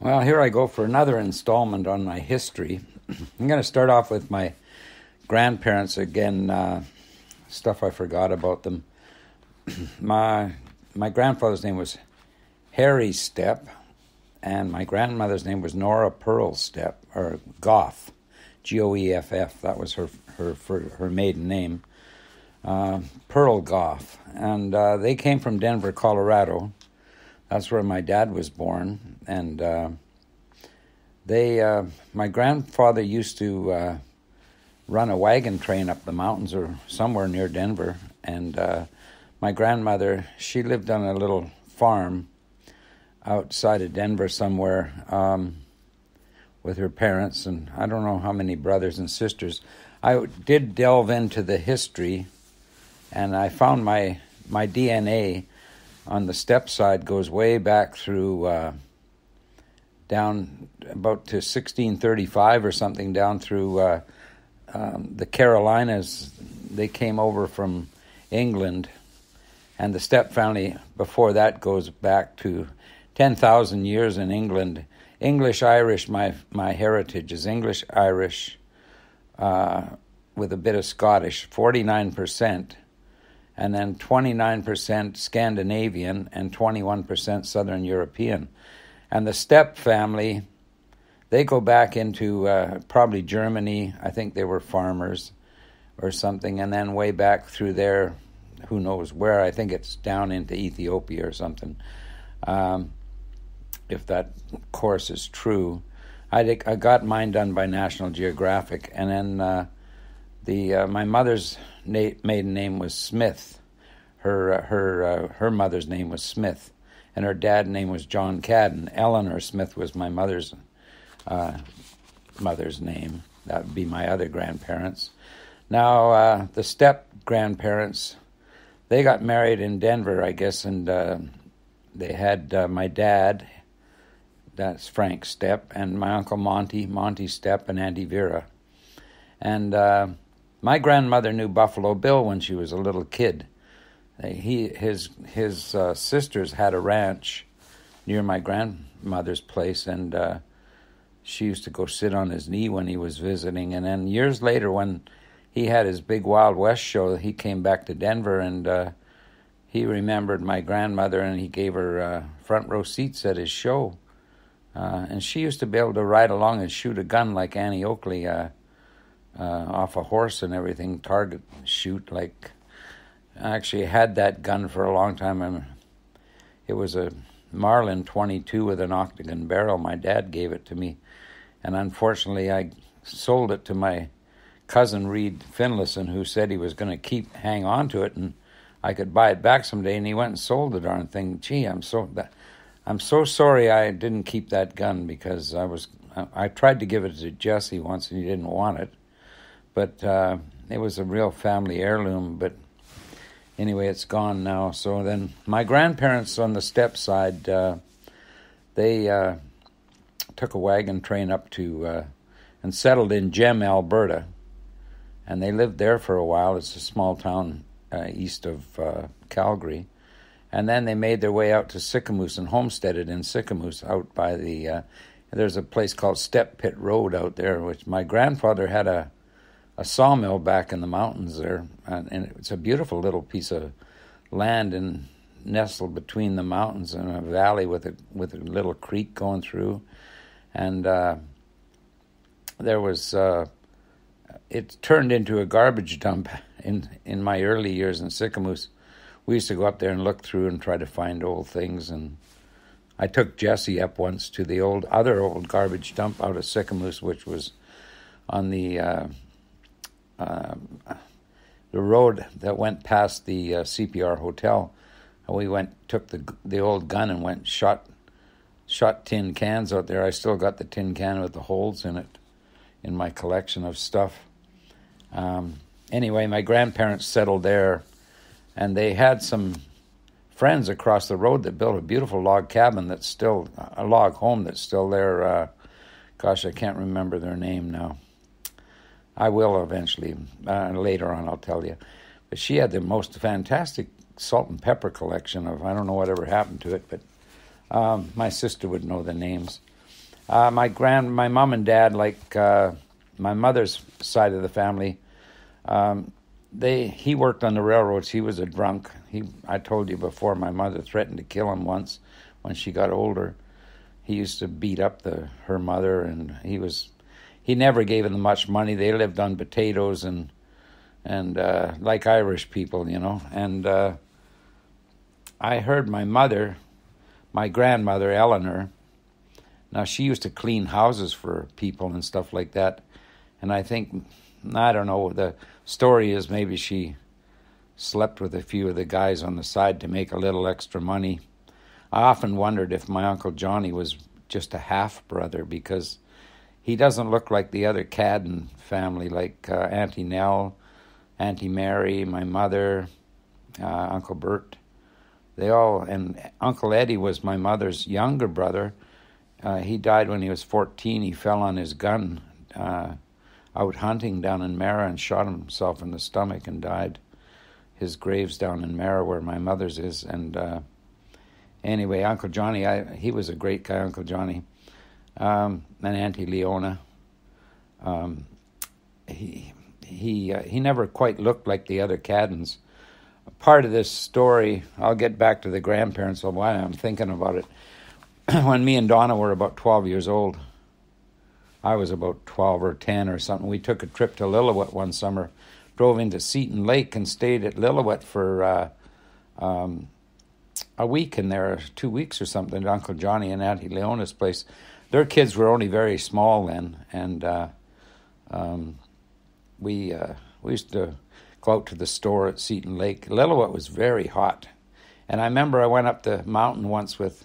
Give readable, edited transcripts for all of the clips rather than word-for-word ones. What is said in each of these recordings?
Well, here I go for another installment on my history. I'm going to start off with my grandparents again, stuff I forgot about them. My grandfather's name was Harry Stepp, and my grandmother's name was Nora Pearl Stepp, or Goff, Goeff. That was her maiden name, Pearl Goff. And they came from Denver, Colorado. That's where my dad was born, and my grandfather used to run a wagon train up the mountains or somewhere near Denver, and my grandmother, she lived on a little farm outside of Denver somewhere with her parents, and I don't know how many brothers and sisters. I did delve into the history, and I found my DNA on the Stepp side goes way back through down about to 1635 or something, down through the Carolinas. They came over from England, and the Stepp family before that goes back to 10,000 years in England. English-Irish, my heritage is English-Irish with a bit of Scottish, 49%. And then 29% Scandinavian and 21% Southern European. And the Stepp family, they go back into probably Germany. I think they were farmers or something. And then way back through there, who knows where. I think it's down into Ethiopia or something. If that course is true. I got mine done by National Geographic. And then my mother's maiden name was Smith. Her mother's name was Smith, and her dad's name was John Cadden. Eleanor Smith was my mother's name. That would be my other grandparents. Now, the Stepp grandparents, they got married in Denver, I guess, and they had my dad, that's Frank Stepp, and my uncle Monty Stepp, and Auntie Vera. And my grandmother knew Buffalo Bill when she was a little kid. His sisters had a ranch near my grandmother's place, and she used to go sit on his knee when he was visiting. And then years later, when he had his big Wild West show, he came back to Denver, and he remembered my grandmother, and he gave her front row seats at his show. And she used to be able to ride along and shoot a gun like Annie Oakley, off a horse and everything, target shoot. Like, I actually had that gun for a long time. It was a Marlin 22 with an octagon barrel. My dad gave it to me, and unfortunately I sold it to my cousin Reed Finlayson, who said he was going to hang on to it and I could buy it back someday, and he went and sold the darn thing. Gee, I'm so sorry I didn't keep that gun, because I tried to give it to Jesse once and he didn't want it. But it was a real family heirloom. But anyway, it's gone now. So then my grandparents on the Stepp side, they took a wagon train up to and settled in Gem, Alberta. And they lived there for a while. It's a small town east of Calgary. And then they made their way out to Sicamous and homesteaded in Sicamous out by the... there's a place called Stepp Pit Road out there, which my grandfather had a sawmill back in the mountains there, and it's a beautiful little piece of land and nestled between the mountains and a valley with a little creek going through. And there was it turned into a garbage dump in my early years in Sicamous. We used to go up there and look through and try to find old things, and I took Jesse up once to the other old garbage dump out of Sicamous, which was on the road that went past the CPR hotel. And we took the old gun and went shot tin cans out there. I still got the tin can with the holes in it in my collection of stuff. Anyway, my grandparents settled there, and they had some friends across the road that built a beautiful log cabin that's still, a log home that's still there. Gosh, I can't remember their name now. I will eventually. Later on, I'll tell you. But she had the most fantastic salt and pepper collection of, I don't know whatever happened to it, but my sister would know the names. My mom and dad, like my mother's side of the family, he worked on the railroads. He was a drunk. I told you before, my mother threatened to kill him once when she got older. He used to beat up her mother, and he never gave them much money. They lived on potatoes and like Irish people, you know. And I heard my grandmother Eleanor. Now, she used to clean houses for people and stuff like that. And I think, I don't know, the story is maybe she slept with a few of the guys on the side to make a little extra money. I often wondered if my Uncle Johnny was just a half-brother, because he doesn't look like the other Cadden family, like Auntie Nell, Auntie Mary, my mother, Uncle Bert. And Uncle Eddie was my mother's younger brother. He died when he was 14. He fell on his gun out hunting down in Mara and shot himself in the stomach and died. His grave's down in Mara where my mother's is. And anyway, Uncle Johnny, he was a great guy, Uncle Johnny. And Auntie Leona. He never quite looked like the other Caddens. Part of this story, I'll get back to the grandparents, so why I'm thinking about it. When me and Donna were about 12 years old, I was about 12 or 10 or something, we took a trip to Lillooet one summer, drove into Seton Lake and stayed at Lillooet for a week in there, 2 weeks or something, at Uncle Johnny and Auntie Leona's place. Their kids were only very small then, and we used to go out to the store at Seton Lake. Lillooet was very hot. And I remember I went up the mountain once with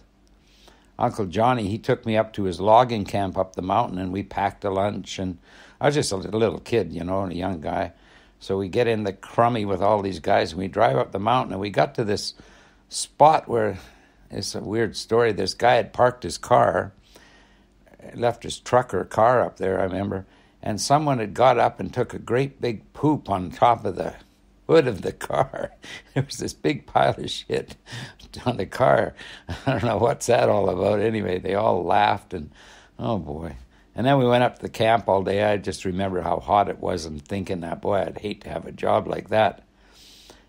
Uncle Johnny. He took me up to his logging camp up the mountain, and we packed a lunch. And I was just a little kid, you know, and a young guy. So we get in the crummy with all these guys, and we drive up the mountain. And we got to this spot where, it's a weird story, this guy had parked his car, left his truck or car up there, I remember, and someone had got up and took a great big poop on top of the hood of the car. There was this big pile of shit on the car. I don't know what's that all about. Anyway, they all laughed, and oh boy. And then we went up to the camp all day. I just remember how hot it was and thinking that, boy, I'd hate to have a job like that.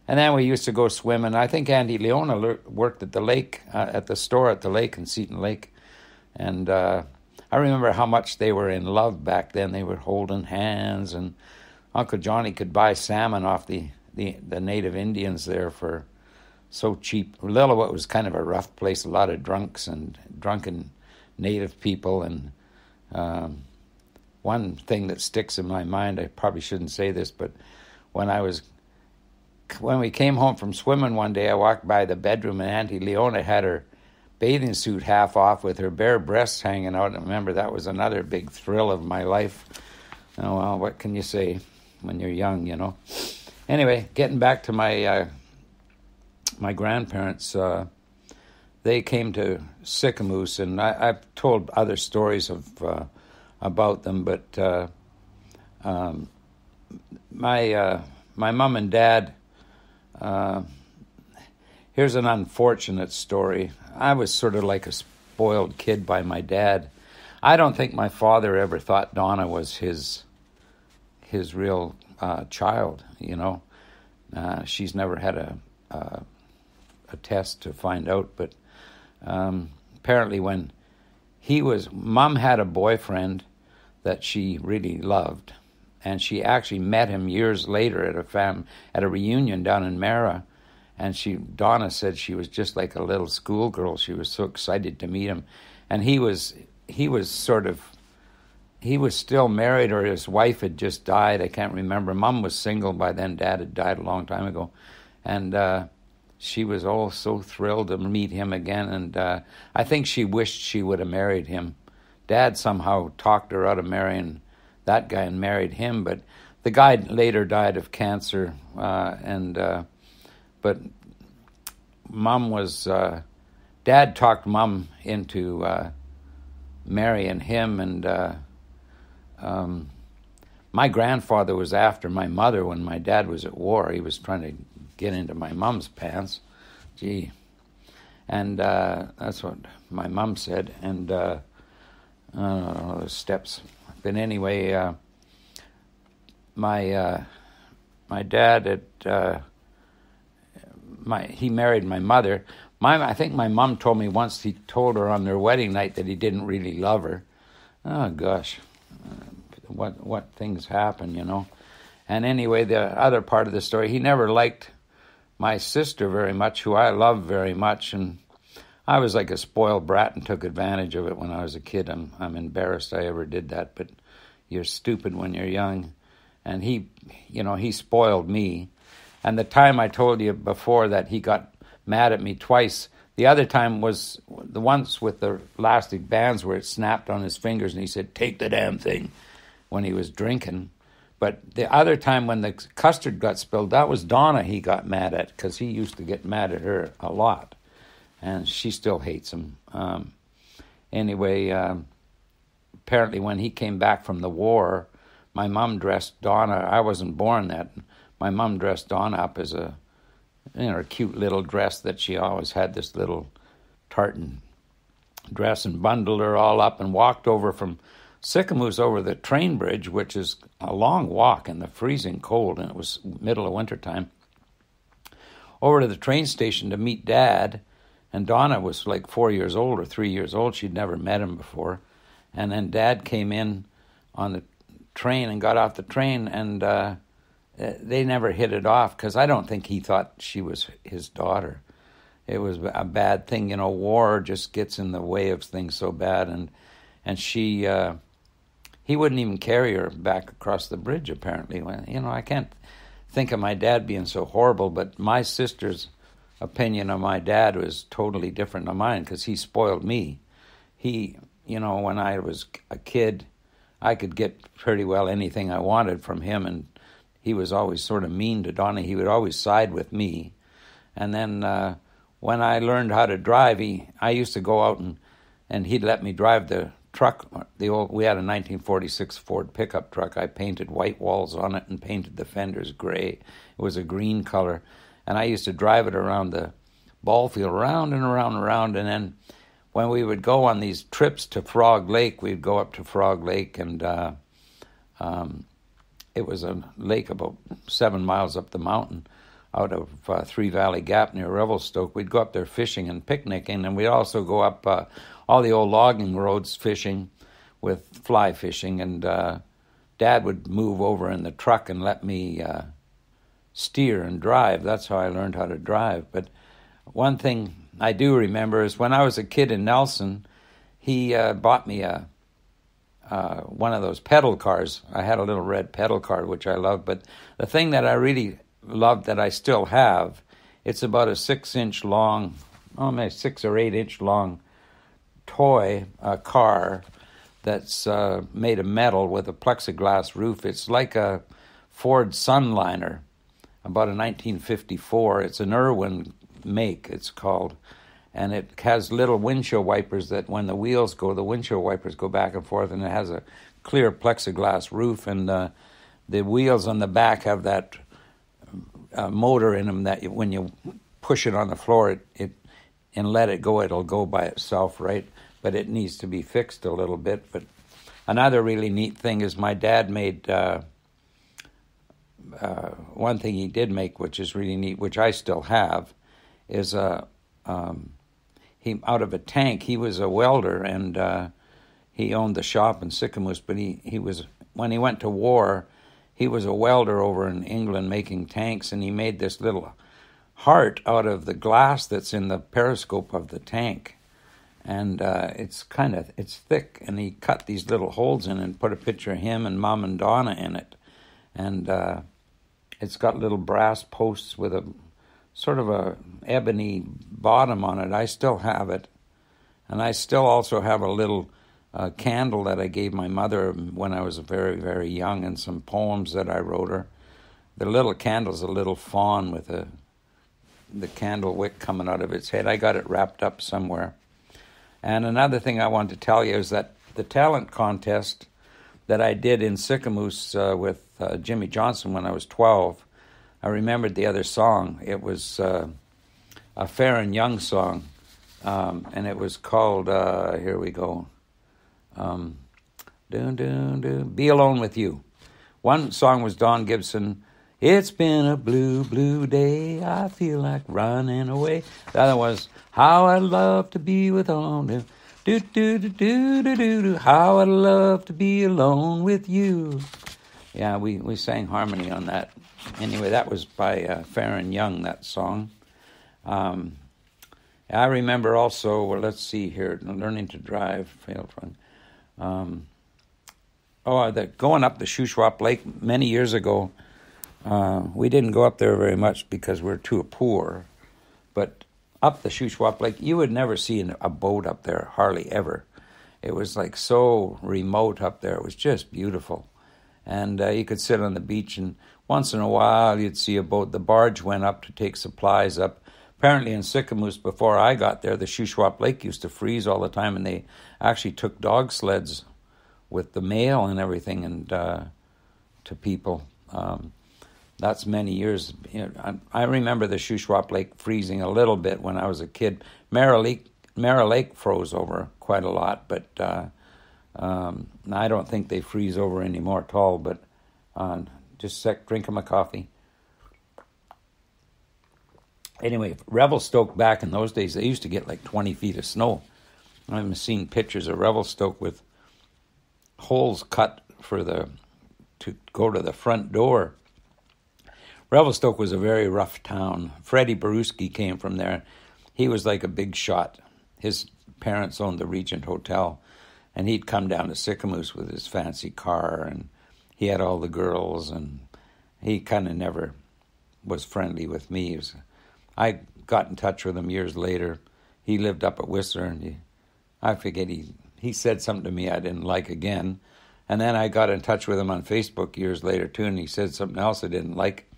And then we used to go swimming. I think Auntie Leona worked at the lake, at the store at the lake in Seton Lake. And I remember how much they were in love back then. They were holding hands, and Uncle Johnny could buy salmon off the native Indians there for so cheap. Lillooet was kind of a rough place, a lot of drunks and drunken native people. And one thing that sticks in my mind, I probably shouldn't say this, but when we came home from swimming one day, I walked by the bedroom, and Auntie Leona had her bathing suit half off with her bare breasts hanging out. And I remember that was another big thrill of my life. Oh, well, what can you say when you're young, you know? Anyway, getting back to my grandparents, they came to Sicamous, and I've told other stories about them, but my mom and dad, here's an unfortunate story. I was sort of like a spoiled kid by my dad. I don't think my father ever thought Donna was his real child, you know. She's never had a test to find out, but apparently when Mom had a boyfriend that she really loved, and she actually met him years later at a reunion down in Mara. And Donna said she was just like a little schoolgirl. She was so excited to meet him. And he was still married, or his wife had just died. I can't remember. Mom was single by then. Dad had died a long time ago. And she was all so thrilled to meet him again. And I think she wished she would have married him. Dad somehow talked her out of marrying that guy and married him. But the guy later died of cancer. But Dad talked Mom into marrying him, and my grandfather was after my mother when my dad was at war. He was trying to get into my mom's pants. Gee. And that's what my mom said. And I don't know the steps. But anyway, my dad he married my mother. I think my mom told me once he told her on their wedding night that he didn't really love her. Oh gosh, what things happen, you know. And anyway, the other part of the story, he never liked my sister very much, who I loved very much, and I was like a spoiled brat and took advantage of it when I was a kid. I'm embarrassed I ever did that, but you're stupid when you're young. And he spoiled me. And the time I told you before that he got mad at me twice, the other time was the once with the elastic bands where it snapped on his fingers and he said, "Take the damn thing," when he was drinking. But the other time when the custard got spilled, that was Donna he got mad at, because he used to get mad at her a lot. And she still hates him. Anyway, apparently when he came back from the war, my mom dressed Donna. I wasn't born then. My mom dressed Donna up as a cute little dress that she always had, this little tartan dress, and bundled her all up and walked over from Sicamous over the train bridge, which is a long walk in the freezing cold, and it was middle of winter time, over to the train station to meet Dad. And Donna was like 4 years old or 3 years old. She'd never met him before. And then Dad came in on the train and got off the train, and they never hit it off, because I don't think he thought she was his daughter. It was a bad thing. You know, war just gets in the way of things so bad. And she, he wouldn't even carry her back across the bridge, apparently. I can't think of my dad being so horrible, but my sister's opinion of my dad was totally different than mine, because he spoiled me. He, when I was a kid, I could get pretty well anything I wanted from him, and he was always sort of mean to Donna. He would always side with me. And then when I learned how to drive, I used to go out and he'd let me drive the truck. We had a 1946 Ford pickup truck. I painted white walls on it and painted the fenders gray. It was a green color. And I used to drive it around the ball field, around and around and around. And then when we would go on these trips to Frog Lake, we'd go up to Frog Lake, and it was a lake about 7 miles up the mountain out of Three Valley Gap near Revelstoke. We'd go up there fishing and picnicking, and we'd also go up all the old logging roads fishing with fly fishing. And Dad would move over in the truck and let me steer and drive. That's how I learned how to drive. But one thing I do remember is when I was a kid in Nelson, he bought me one of those pedal cars. I had a little red pedal car, which I loved. But the thing that I really loved that I still have, it's about a 6-inch long, maybe 6 or 8 inch long toy car that's made of metal with a plexiglass roof. It's like a Ford Sunliner, about a 1954. It's an Irwin make, it's called. And it has little windshield wipers that when the wheels go, the windshield wipers go back and forth, and it has a clear plexiglass roof, and the wheels on the back have that motor in them that when you push it on the floor and let it go, it'll go by itself, right? But it needs to be fixed a little bit. But another really neat thing is my dad made one thing he did make, which is really neat, which I still have, is he out of a tank. He was a welder, and he owned the shop in Sicamous. But he was, when he went to war, he was a welder over in England making tanks, and he made this little heart out of the glass that's in the periscope of the tank. And it's thick, and he cut these little holes in it and put a picture of him and Mom and Donna in it. And it's got little brass posts with a sort of a ebony bottom on it. I still have it. And I still also have a little candle that I gave my mother when I was very, very young, and some poems that I wrote her. The little candle's a little fawn with the candle wick coming out of its head. I got it wrapped up somewhere. And another thing I want to tell you is that the talent contest that I did in Sicamous with Jimmy Johnson when I was 12, I remembered the other song. It was a Fair and Young song, and it was called, here we go, Be Alone With You. One song was Don Gibson, It's Been a Blue, Blue Day, I Feel Like Running Away. The other was How I'd Love to Be With Alone. How I'd love to be alone with you. Yeah, we sang harmony on that. Anyway, that was by Farron Young, that song. I remember also, well, let's see here, Learning to Drive, failed fun. Going up the Shuswap Lake many years ago. We didn't go up there very much because we're too poor. But up the Shuswap Lake, you would never see a boat up there, hardly ever. It was like so remote up there. It was just beautiful. And you could sit on the beach, and once in a while you'd see a boat. The barge went up to take supplies up. Apparently in Sicamous, before I got there, the Shuswap Lake used to freeze all the time, and they actually took dog sleds with the mail and everything and to people. That's many years. I remember the Shuswap Lake freezing a little bit when I was a kid. Mara Lake froze over quite a lot, but I don't think they freeze over anymore at all. But just a sec, drinking my coffee. Anyway, Revelstoke back in those days, they used to get like 20 feet of snow. I've seen pictures of Revelstoke with holes cut to go to the front door. Revelstoke was a very rough town. Freddie Baruski came from there. He was like a big shot. His parents owned the Regent Hotel, and he'd come down to Sicamous with his fancy car, and he had all the girls, and he kind of never was friendly with me. I got in touch with him years later. He lived up at Whistler, and I forget, he said something to me I didn't like again. And then I got in touch with him on Facebook years later, too, and he said something else I didn't like.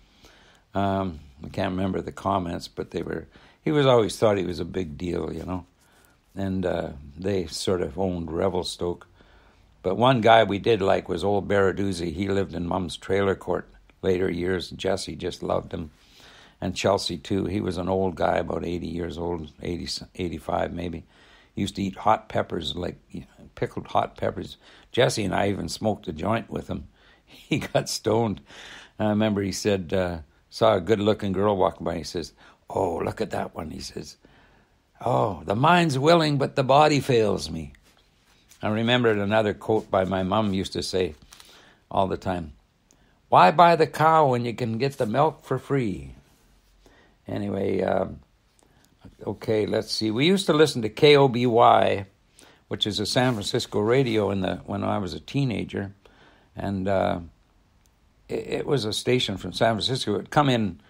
I can't remember the comments, but he was always thought he was a big deal, you know. And they sort of owned Revelstoke. But one guy we did like was old Baraduzzi. He lived in Mum's trailer court later years. Jesse just loved him. And Chelsea, too. He was an old guy, about 80 years old, 80, 85 maybe. He used to eat hot peppers, like pickled hot peppers. Jesse and I even smoked a joint with him. He got stoned. I remember he said, saw a good-looking girl walking by. He says, "Oh, look at that one." He says, "Oh, the mind's willing, but the body fails me." I remembered another quote by my mom used to say all the time, "Why buy the cow when you can get the milk for free?" Anyway, okay, let's see. We used to listen to KOBY, which is a San Francisco radio when I was a teenager, and it was a station from San Francisco. It would come in,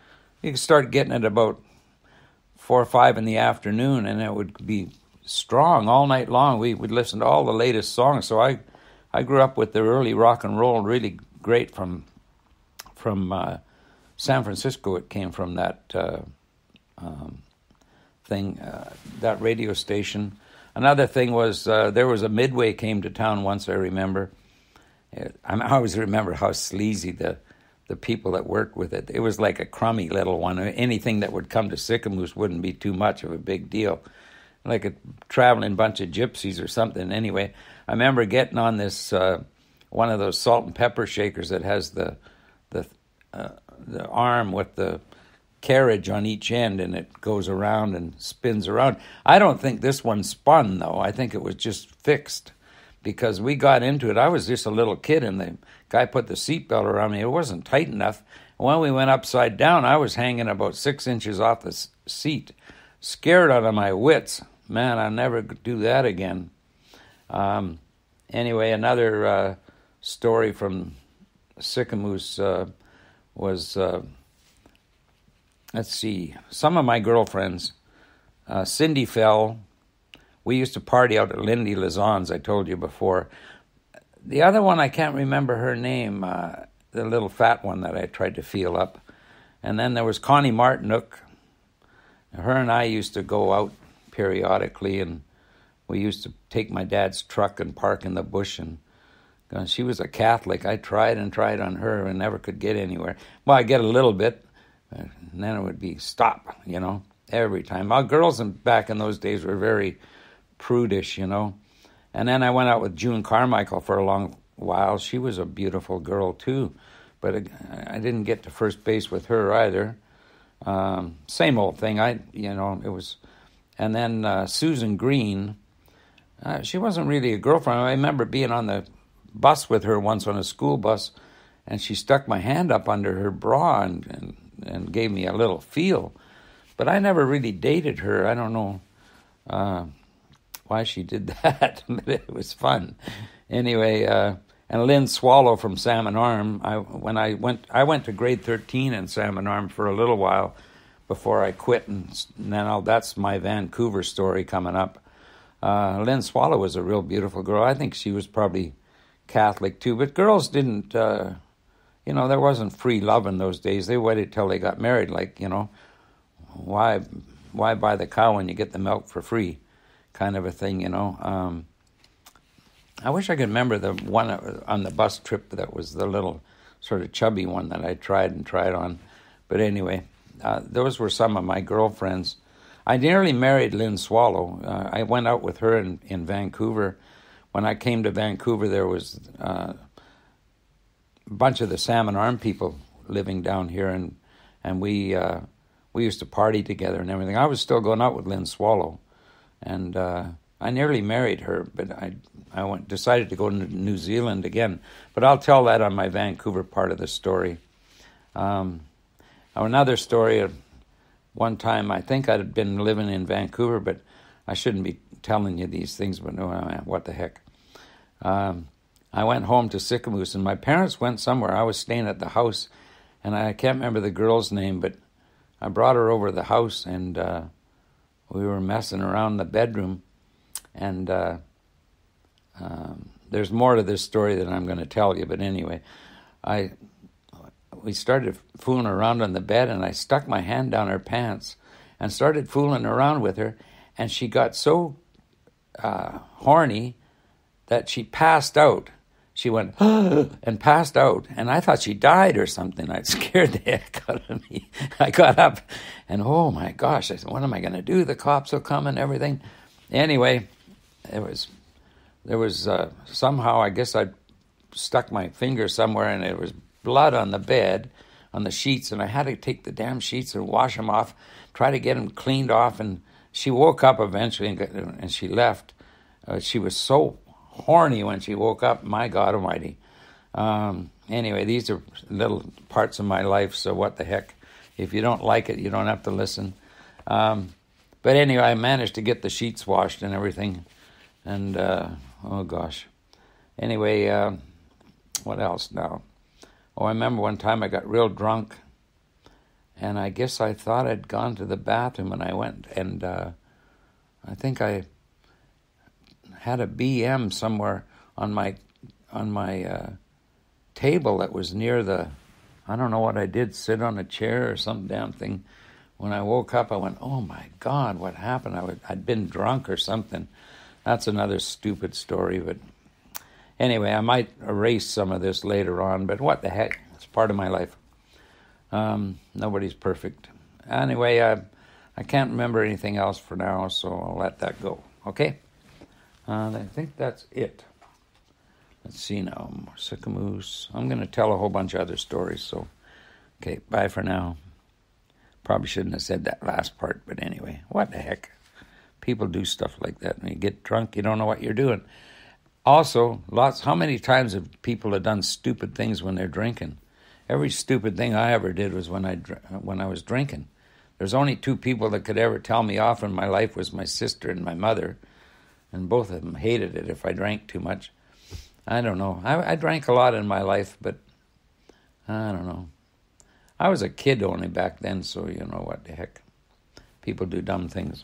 you could start getting it about 4 or 5 in the afternoon, and it would be strong all night long. We would listen to all the latest songs. So I grew up with the early rock and roll, really great from San Francisco. It came from that thing, that radio station. Another thing was there was a Midway came to town once, I remember. I always remember how sleazy the people that worked with it. It was like a crummy little one. Anything that would come to Sicamous wouldn't be too much of a big deal. Like a traveling bunch of gypsies or something. Anyway, I remember getting on this one of those salt and pepper shakers that has the arm with the carriage on each end, and it goes around and spins around. I don't think this one spun, though. I think it was just fixed, because we got into it. I was just a little kid, and the guy put the seatbelt around me. It wasn't tight enough. When we went upside down, I was hanging about 6 inches off the seat, scared out of my wits. Man, I'll never do that again. Anyway, another story from Sicamous was, let's see, some of my girlfriends, Cindy Fell. We used to party out at Lindy Lazon's, I told you before. The other one, I can't remember her name, the little fat one that I tried to feel up. And then there was Connie Martinook. Her and I used to go out periodically, and we used to take my dad's truck and park in the bush. And she was a Catholic. I tried and tried on her and never could get anywhere. Well, I get a little bit, and then it would be stop, every time. Our girls back in those days were very prudish, and And then I went out with June Carmichael for a long while. She was a beautiful girl too, but I didn't get to first base with her either. Same old thing. It was. And then Susan Green, she wasn't really a girlfriend. I remember being on the bus with her once on a school bus, and she stuck my hand up under her bra and gave me a little feel. But I never really dated her. I don't know why she did that, but it was fun. Anyway, and Lynn Swallow from Salmon Arm, I went to grade 13 in Salmon Arm for a little while before I quit, and then that's my Vancouver story coming up. Lynn Swallow was a real beautiful girl. I think she was probably Catholic too, but girls didn't, there wasn't free love in those days. They waited till they got married, why buy the cow when you get the milk for free, kind of a thing, I wish I could remember the one on the bus trip that was the little sort of chubby one that I tried on. But anyway, those were some of my girlfriends. I nearly married Lynn Swallow. I went out with her in Vancouver. When I came to Vancouver, there was a bunch of the Salmon Arm people living down here, and we used to party together and everything. I was still going out with Lynn Swallow, and I nearly married her, but I decided to go to New Zealand again. But I'll tell that on my Vancouver part of the story. Another story of one time, I think I'd been living in Vancouver, but I shouldn't be telling you these things, but no, what the heck. I went home to Sicamous, and my parents went somewhere. I was staying at the house, and I can't remember the girl's name, but I brought her over to the house, and we were messing around in the bedroom, and there's more to this story than I'm going to tell you, but anyway, we started fooling around on the bed, and I stuck my hand down her pants and started fooling around with her, and she got so horny that she passed out. She went, and passed out, and I thought she died or something. I scared the heck out of me. I got up, and oh my gosh, I said, what am I going to do? The cops will come and everything. Anyway, there was somehow, I guess I stuck my finger somewhere, and there was blood on the bed, on the sheets, and I had to take the damn sheets and wash them off, try to get them cleaned off, and she woke up eventually, and she left. She was so horny when she woke up, my God almighty. Anyway, these are little parts of my life, so what the heck. If you don't like it, you don't have to listen. But anyway, I managed to get the sheets washed and everything, and oh gosh. Anyway, what else now? Oh, I remember one time I got real drunk, and I guess I thought I'd gone to the bathroom, and I went, and I think I had a BM somewhere on my table that was near the, I don't know what I did, sit on a chair or some damn thing. When I woke up, I went, oh my God, what happened? I'd been drunk or something. That's another stupid story, but anyway, I might erase some of this later on, but what the heck? It's part of my life. Nobody's perfect. Anyway, I can't remember anything else for now, so I'll let that go. Okay? I think that's it. Let's see now. Sicamous. I'm going to tell a whole bunch of other stories, so okay, bye for now. Probably shouldn't have said that last part, but anyway, what the heck? People do stuff like that. When you get drunk, you don't know what you're doing. Also, how many times have people done stupid things when they're drinking? Every stupid thing I ever did was when I was drinking. There's only two people that could ever tell me off in my life was my sister and my mother, and both of them hated it if I drank too much. I don't know. I drank a lot in my life, but I don't know. I was a kid only back then, so you know what the heck. People do dumb things.